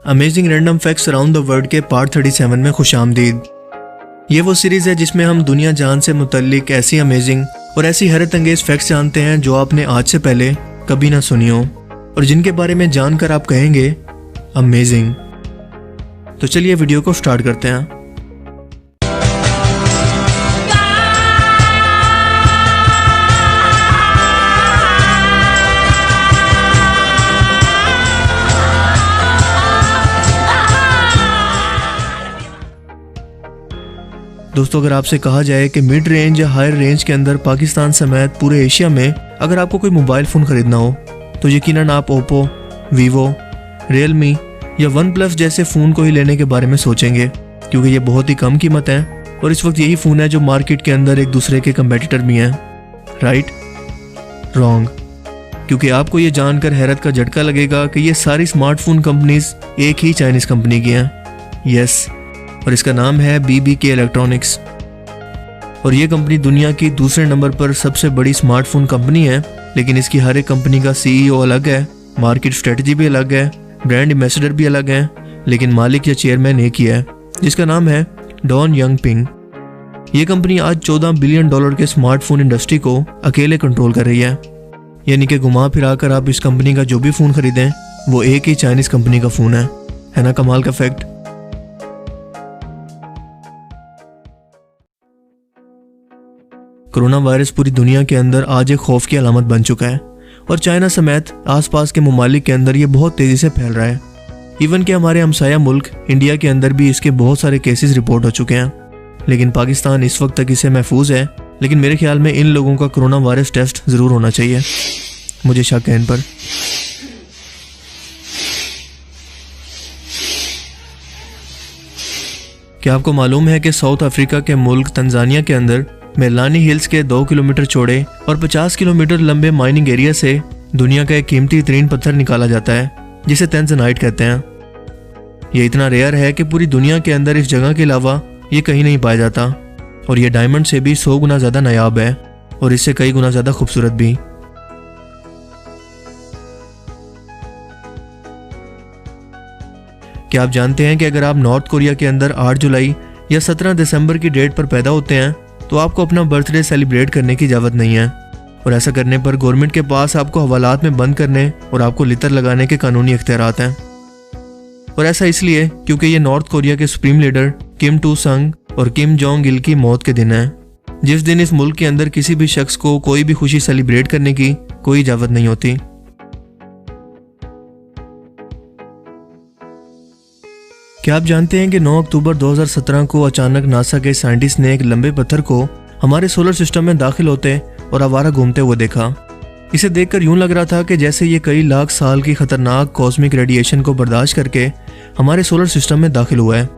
Amazing random facts around the world के part 37 में खुशामदीद। ये वो सीरीज़ है जिसमें हम दुनिया जान से मुतल्लिक ऐसी अमेजिंग और ऐसी हैरत अंगेज फैक्ट्स जानते हैं जो आपने आज से पहले कभी ना सुनी हो और जिनके बारे में जानकर आप कहेंगे अमेजिंग। तो चलिए वीडियो को स्टार्ट करते हैं। दोस्तों, अगर आपसे कहा जाए कि मिड रेंज या हायर रेंज के अंदर पाकिस्तान समेत पूरे एशिया में अगर आपको कोई मोबाइल फ़ोन ख़रीदना हो तो यकीनन आप ओप्पो, वीवो, रियलमी या वन प्लस जैसे फ़ोन को ही लेने के बारे में सोचेंगे, क्योंकि ये बहुत ही कम कीमत है और इस वक्त यही फ़ोन है जो मार्केट के अंदर एक दूसरे के कंपेटिटर भी हैं। राइट? रॉन्ग। क्योंकि आपको ये जानकर हैरत का झटका लगेगा कि ये सारी स्मार्टफोन कंपनीज एक ही चाइनीज़ कंपनी की हैं। यस, और इसका नाम है BBK इलेक्ट्रॉनिक्स। और ये कंपनी दुनिया की दूसरे नंबर पर सबसे बड़ी स्मार्टफोन कंपनी है, लेकिन इसकी हर एक कंपनी का CEO अलग है, मार्केट स्ट्रेटजी भी अलग है, ब्रांड एम्बेसडर भी अलग है, लेकिन मालिक या चेयरमैन एक ही है जिसका नाम है डॉन यंगपिंग। ये कंपनी आज $14 बिलियन के स्मार्टफोन इंडस्ट्री को अकेले कंट्रोल कर रही है। यानी कि घुमा फिरा कर आप इस कंपनी का जो भी फ़ोन खरीदें वो एक ही चाइनीज़ कंपनी का फ़ोन है ना कमाल का फैक्ट। कोरोना वायरस पूरी दुनिया के अंदर आज एक खौफ की अलामत बन चुका है और चाइना समेत आसपास के ममालिक के अंदर ये बहुत तेज़ी से फैल रहा है। इवन कि हमारे हमसाया मुल्क इंडिया के अंदर भी इसके बहुत सारे केसेस रिपोर्ट हो चुके हैं, लेकिन पाकिस्तान इस वक्त तक इसे महफूज है। लेकिन मेरे ख्याल में इन लोगों का कोरोना वायरस टेस्ट ज़रूर होना चाहिए, मुझे शक है इन पर। क्या आपको मालूम है कि साउथ अफ्रीका के मुल्क तंजानिया के अंदर मेलानी हिल्स के 2 किलोमीटर चौड़े और 50 किलोमीटर लंबे माइनिंग एरिया से दुनिया का एक कीमती तरीन पत्थर निकाला जाता है जिसे तंजनाइट कहते हैं। ये इतना रेयर है कि पूरी दुनिया के अंदर इस जगह के अलावा ये कहीं नहीं पाया जाता और ये डायमंड से भी 100 गुना ज़्यादा नायाब है और इससे कई गुना ज़्यादा खूबसूरत भी। क्या आप जानते हैं कि अगर आप नॉर्थ कोरिया के अंदर 8 जुलाई या 17 दिसंबर की डेट पर पैदा होते हैं तो आपको अपना बर्थडे सेलिब्रेट करने की इजाज़त नहीं है, और ऐसा करने पर गवर्नमेंट के पास आपको हवालात में बंद करने और आपको लितर लगाने के कानूनी इख्तियारात हैं। और ऐसा इसलिए क्योंकि ये नॉर्थ कोरिया के सुप्रीम लीडर किम टू संग और किम जोंग इल की मौत के दिन है, जिस दिन इस मुल्क के अंदर किसी भी शख्स को कोई भी खुशी सेलिब्रेट करने की कोई इजाज़त नहीं होती। क्या आप जानते हैं कि 9 अक्टूबर 2017 को अचानक नासा के साइंटिस्ट ने एक लंबे पत्थर को हमारे सोलर सिस्टम में दाखिल होते और आवारा घूमते हुए देखा। इसे देखकर यूं लग रहा था कि जैसे ये कई लाख साल की खतरनाक कॉस्मिक रेडिएशन को बर्दाश्त करके हमारे सोलर सिस्टम में दाखिल हुआ है।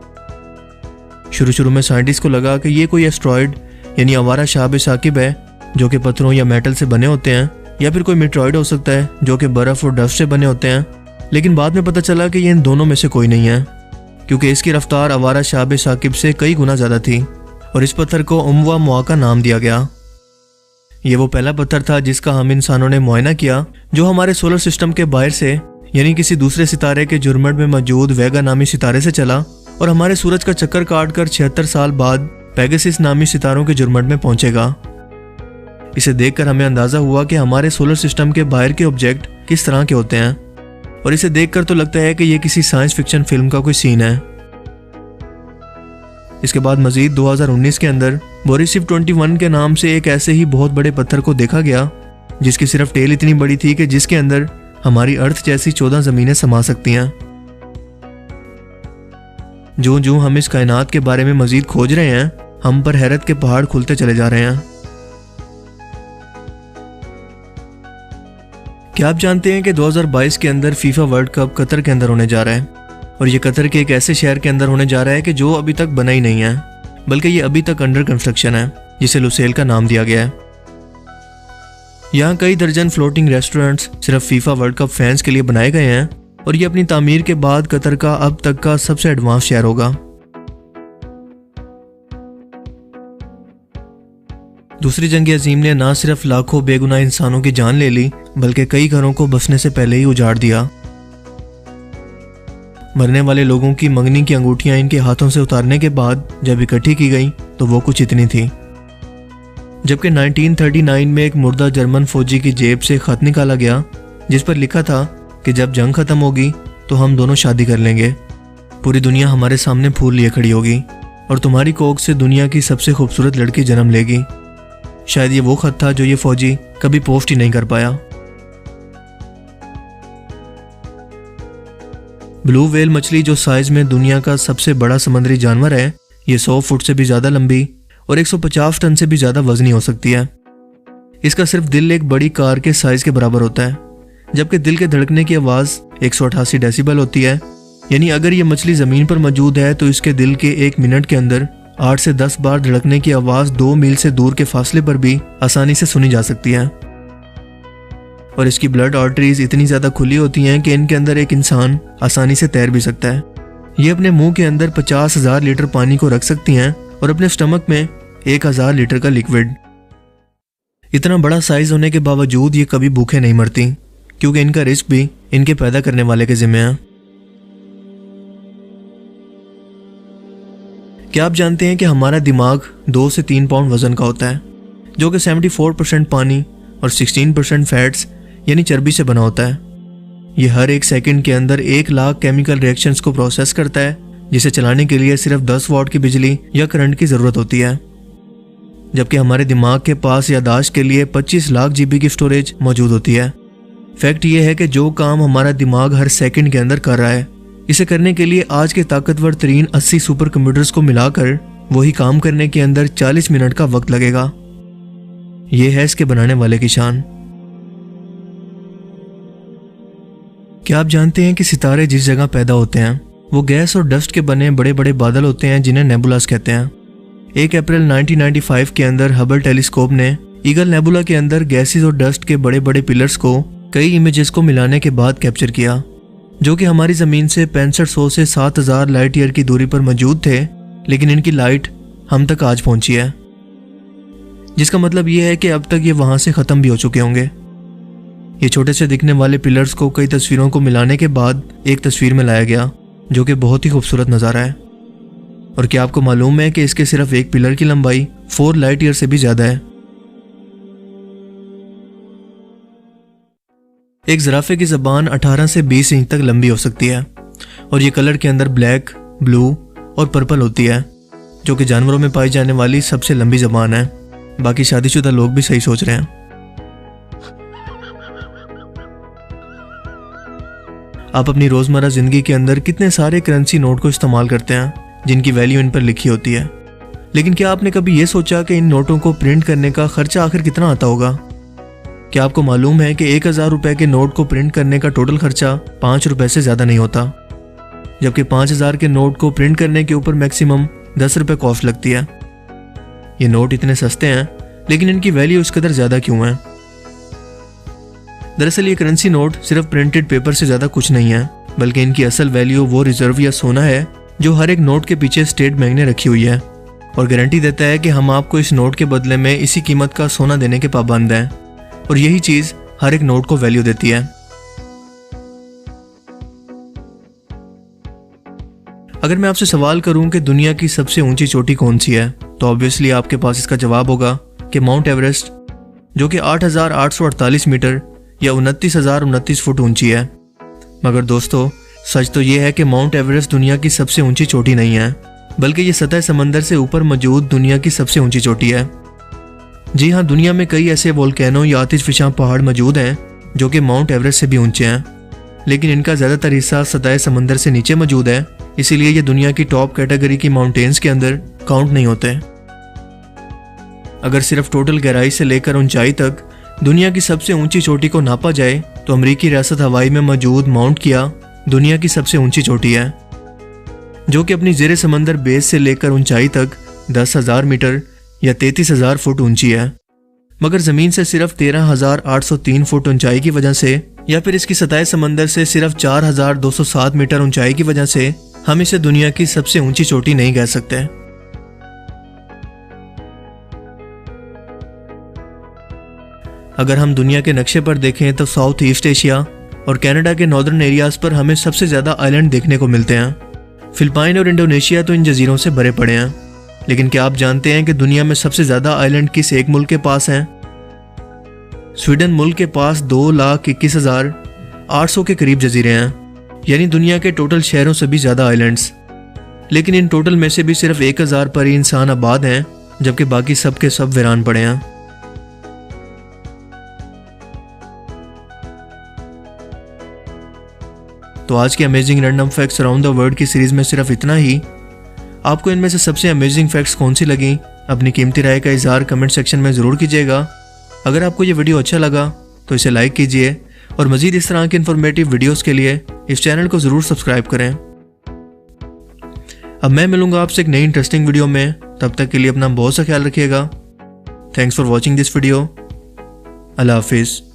शुरू में साइंटिस्ट को लगा कि ये कोई एस्ट्रॉयड यानी आवारा शाब साकिब है जो कि पत्थरों या मेटल से बने होते हैं, या फिर कोई मेट्रॉयड हो सकता है जो कि बर्फ और डस्ट से बने होते हैं। लेकिन बाद में पता चला कि ये इन दोनों में से कोई नहीं है, क्योंकि इसकी रफ्तार आवारा शाब साकिब से कई गुना ज़्यादा थी और इस पत्थर को उम्वा मुआका नाम दिया गया। ये वो पहला पत्थर था जिसका हम इंसानों ने मुआयना किया जो हमारे सोलर सिस्टम के बाहर से यानी किसी दूसरे सितारे के जुर्मट में मौजूद वेगा नामी सितारे से चला और हमारे सूरज का चक्कर काटकर 76 साल बाद पेगासस नामी सितारों के जुर्मट में पहुंचेगा। इसे देखकर हमें अंदाजा हुआ कि हमारे सोलर सिस्टम के बाहर के ऑब्जेक्ट किस तरह के होते हैं, और इसे देखकर तो लगता है कि यह किसी साइंस फिक्शन फिल्म का कोई सीन है। इसके बाद मजीद 2019 के अंदर बोरिसिव 21 के नाम से एक ऐसे ही बहुत बड़े पत्थर को देखा गया जिसकी सिर्फ टेल इतनी बड़ी थी कि जिसके अंदर हमारी अर्थ जैसी 14 ज़मीनें समा सकती हैं। जो हम इस कायनात के बारे में मजीद खोज रहे हैं, हम पर हैरत के पहाड़ खुलते चले जा रहे हैं। क्या आप जानते हैं कि 2022 के अंदर फीफा वर्ल्ड कप कतर के अंदर होने जा रहा है, और ये कतर के एक ऐसे शहर के अंदर होने जा रहा है कि जो अभी तक बना ही नहीं है, बल्कि ये अभी तक अंडर कंस्ट्रक्शन है, जिसे लुसेल का नाम दिया गया है। यहाँ कई दर्जन फ्लोटिंग रेस्टोरेंट्स सिर्फ फीफा वर्ल्ड कप फैंस के लिए बनाए गए हैं और ये अपनी तामीर के बाद कतर का अब तक का सबसे एडवांस शहर होगा। दूसरी जंग अजीम ने न सिर्फ लाखों बेगुनाह इंसानों की जान ले ली, बल्कि कई घरों को बसने से पहले ही उजाड़ दिया। मरने वाले लोगों की मंगनी की अंगूठियां इनके हाथों से उतारने के बाद जब इकट्ठी की गई तो वो कुछ इतनी थी। जबकि 1939 में एक मुर्दा जर्मन फौजी की जेब से खत निकाला गया जिस पर लिखा था कि जब जंग खत्म होगी तो हम दोनों शादी कर लेंगे, पूरी दुनिया हमारे सामने फूल लिए खड़ी होगी और तुम्हारी कोख से दुनिया की सबसे खूबसूरत लड़की जन्म लेगी। शायद ये वो खत था जो ये फौजी कभी पोस्ट ही नहीं कर पाया। ब्लू व्हेल मछली जो साइज में दुनिया का सबसे बड़ा समुद्री जानवर है, ये 100 फुट से भी ज्यादा लंबी और 150 टन से भी ज्यादा वजनी हो सकती है। इसका सिर्फ दिल एक बड़ी कार के साइज के बराबर होता है, जबकि दिल के धड़कने की आवाज 188 डेसिबल होती है। यानी अगर ये मछली जमीन पर मौजूद है तो इसके दिल के 1 मिनट के अंदर 8 से 10 बार धड़कने की आवाज 2 मील से दूर के फासले पर भी आसानी से सुनी जा सकती है। और इसकी ब्लड आर्टरीज इतनी ज्यादा खुली होती हैं कि इनके अंदर एक इंसान आसानी से तैर भी सकता है। ये अपने मुंह के अंदर 50,000 लीटर पानी को रख सकती हैं और अपने स्टमक में 1,000 लीटर का लिक्विड। इतना बड़ा साइज होने के बावजूद ये कभी भूखे नहीं मरती, क्योंकि इनका रिस्क भी इनके पैदा करने वाले के जिम्मे है। क्या आप जानते हैं कि हमारा दिमाग 2 से 3 पाउंड वजन का होता है, जो कि 74% पानी और 16% फैट्स यानी चर्बी से बना होता है। ये हर 1 सेकंड के अंदर 1 लाख केमिकल रिएक्शंस को प्रोसेस करता है, जिसे चलाने के लिए सिर्फ 10 वॉट की बिजली या करंट की जरूरत होती है। जबकि हमारे दिमाग के पास याददाश्त के लिए 25 लाख जीबी की स्टोरेज मौजूद होती है। फैक्ट ये है कि जो काम हमारा दिमाग हर सेकंड के अंदर कर रहा है, इसे करने के लिए आज के ताकतवर तरीन 80 सुपर कंप्यूटर्स को मिलाकर वही काम करने के अंदर 40 मिनट का वक्त लगेगा। यह है इसके बनाने वाले की शान। क्या आप जानते हैं कि सितारे जिस जगह पैदा होते हैं वो गैस और डस्ट के बने बड़े बड़े बादल होते हैं, जिन्हें नेबुलास कहते हैं। 1 अप्रैल 1995 के अंदर हबल टेलीस्कोप ने ईगल नेबुला के अंदर गैसेस और डस्ट के बड़े बड़े पिलर्स को कई इमेजेस को मिलाने के बाद कैप्चर किया, जो कि हमारी जमीन से 6500 से 7000 लाइट ईयर की दूरी पर मौजूद थे, लेकिन इनकी लाइट हम तक आज पहुंची है, जिसका मतलब यह है कि अब तक ये वहां से खत्म भी हो चुके होंगे। ये छोटे से दिखने वाले पिलर्स को कई तस्वीरों को मिलाने के बाद एक तस्वीर में लाया गया, जो कि बहुत ही खूबसूरत नज़ारा है। और क्या आपको मालूम है कि इसके सिर्फ एक पिलर की लंबाई 4 लाइट ईयर से भी ज्यादा है। एक जिराफे की जबान 18 से 20 इंच तक लंबी हो सकती है और ये कलर के अंदर ब्लैक, ब्लू और पर्पल होती है, जो कि जानवरों में पाई जाने वाली सबसे लंबी जबान है। बाकी शादीशुदा लोग भी सही सोच रहे हैं। आप अपनी रोजमर्रा जिंदगी के अंदर कितने सारे करेंसी नोट को इस्तेमाल करते हैं जिनकी वैल्यू इन पर लिखी होती है, लेकिन क्या आपने कभी ये सोचा कि इन नोटों को प्रिंट करने का खर्चा आखिर कितना आता होगा? क्या आपको मालूम है कि 1000 रुपए के नोट को प्रिंट करने का टोटल खर्चा 5 रुपए से ज्यादा नहीं होता, जबकि 5000 के नोट को प्रिंट करने के ऊपर मैक्सिमम 10 रुपए कॉस्ट लगती है। ये नोट इतने सस्ते हैं, लेकिन इनकी वैल्यू इस कदर ज्यादा क्यों है? दरअसल ये करेंसी नोट सिर्फ प्रिंटेड पेपर से ज्यादा कुछ नहीं है, बल्कि इनकी असल वैल्यू वो रिजर्व या सोना है जो हर एक नोट के पीछे स्टेट बैंक ने रखी हुई है और गारंटी देता है कि हम आपको इस नोट के बदले में इसी कीमत का सोना देने के पाबंद हैं, और यही चीज हर एक नोट को वैल्यू देती है। अगर मैं आपसे सवाल करूं कि दुनिया की सबसे ऊंची चोटी कौन सी है, तो ऑब्वियसली आपके पास इसका जवाब होगा कि माउंट एवरेस्ट, जो कि 8,848 मीटर या 29,029 फुट ऊंची है। मगर दोस्तों, सच तो यह है कि माउंट एवरेस्ट दुनिया की सबसे ऊंची चोटी नहीं है, बल्कि ये सतह समंदर से ऊपर मौजूद दुनिया की सबसे ऊंची चोटी है। जी हाँ, दुनिया में कई ऐसे वोल्केनो या आतिशफिशा पहाड़ मौजूद हैं जो कि माउंट एवरेस्ट से भी ऊंचे हैं, लेकिन इनका ज्यादातर हिस्सा सतह समंदर से नीचे मौजूद है, इसीलिए ये दुनिया की टॉप कैटेगरी की माउंटेन्स के अंदर काउंट नहीं होते। अगर सिर्फ टोटल गहराई से लेकर ऊंचाई तक दुनिया की सबसे ऊंची चोटी को नापा जाए तो अमेरिकी रियासत हवाई में मौजूद माउंट किया दुनिया की सबसे ऊंची चोटी है, जो कि अपनी जेरे समंदर बेस से लेकर ऊंचाई तक 10,000 मीटर या 33,000 फुट ऊंची है। मगर जमीन से सिर्फ 13,803 फुट ऊंचाई की वजह से या फिर इसकी सतह समंदर से सिर्फ 4,207 मीटर ऊंचाई की वजह से हम इसे दुनिया की सबसे ऊंची चोटी नहीं कह सकते। अगर हम दुनिया के नक्शे पर देखें तो साउथ ईस्ट एशिया और कनाडा के नॉर्दर्न एरियाज पर हमें सबसे ज़्यादा आइलैंड देखने को मिलते हैं। फिलिपाइन और इंडोनेशिया तो इन जजीरों से भरे पड़े हैं, लेकिन क्या आप जानते हैं कि दुनिया में सबसे ज़्यादा आइलैंड किस एक मुल्क के पास हैं? स्वीडन मुल्क के पास 2,21,800 के करीब जजीरे हैं, यानी दुनिया के टोटल शहरों से भी ज़्यादा आइलैंड्स। लेकिन इन टोटल में से भी सिर्फ 1,000 पर ही इंसान आबाद हैं, जबकि बाकी सब के सब वीरान पड़े हैं। तो आज के amazing random facts around the world की सीरीज में सिर्फ इतना ही। आपको इनमें से सबसे अमेजिंग फैक्ट्स कौन सी लगी, अपनी कीमती राय का इजहार कमेंट सेक्शन में ज़रूर कीजिएगा। अगर आपको ये वीडियो अच्छा लगा तो इसे लाइक कीजिए और मज़ीद इस तरह के इन्फॉर्मेटिव वीडियोस के लिए इस चैनल को ज़रूर सब्सक्राइब करें। अब मैं मिलूंगा आपसे एक नई इंटरेस्टिंग वीडियो में, तब तक के लिए अपना बहुत सा ख्याल रखिएगा। Thanks for watching this video. अल्लाह हाफिज़।